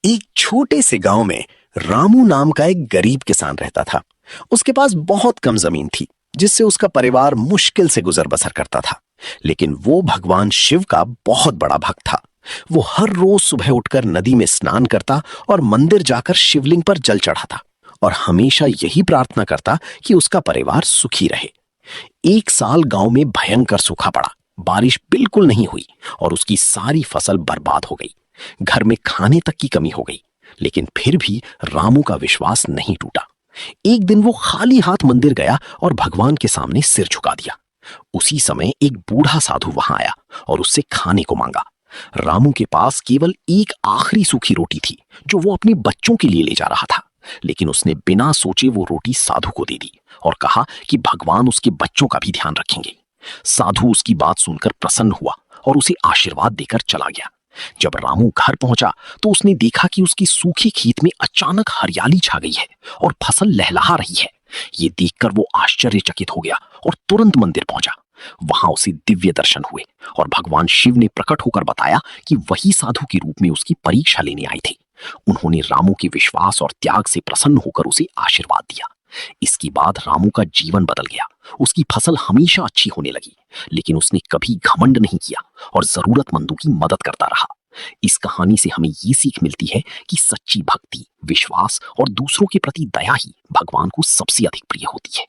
एक छोटे से गांव में रामू नाम का एक गरीब किसान रहता था। उसके पास बहुत कम जमीन थी, जिससे उसका परिवार मुश्किल से गुजर बसर करता था। लेकिन वो भगवान शिव का बहुत बड़ा भक्त था। वो हर रोज सुबह उठकर नदी में स्नान करता और मंदिर जाकर शिवलिंग पर जल चढ़ाता और हमेशा यही प्रार्थना करता कि उसका परिवार सुखी रहे। एक साल गांव में भयंकर सूखा पड़ा। बारिश बिल्कुल नहीं हुई और उसकी सारी फसल बर्बाद हो गई। घर में खाने तक की कमी हो गई। लेकिन फिर भी रामू का विश्वास नहीं टूटा। एक दिन वो खाली हाथ मंदिर गया और भगवान के सामने सिर झुका दिया। उसी समय एक बूढ़ा साधु वहां आया और उससे खाने को मांगा। रामू के पास केवल एक आखिरी सूखी रोटी थी, जो वो अपने बच्चों के लिए ले जा रहा था। लेकिन उसने बिना सोचे वो रोटी साधु को दे दी और कहा कि भगवान उसके बच्चों का भी ध्यान रखेंगे। साधु उसकी बात सुनकर प्रसन्न हुआ और उसे आशीर्वाद देकर चला गया। जब रामू घर पहुंचा तो उसने देखा कि उसकी सूखी खेत में अचानक हरियाली छा गई है और फसल लहलहा रही है। ये देखकर वो आश्चर्यचकित हो गया और तुरंत मंदिर पहुंचा। वहां उसे दिव्य दर्शन हुए और भगवान शिव ने प्रकट होकर बताया कि वही साधु के रूप में उसकी परीक्षा लेने आए थे। उन्होंने रामू के विश्वास और त्याग से प्रसन्न होकर उसे आशीर्वाद दिया। इसके बाद रामू का जीवन बदल गया। उसकी फसल हमेशा अच्छी होने लगी, लेकिन उसने कभी घमंड नहीं किया और जरूरतमंदों की मदद करता रहा। इस कहानी से हमें ये सीख मिलती है कि सच्ची भक्ति, विश्वास और दूसरों के प्रति दया ही भगवान को सबसे अधिक प्रिय होती है।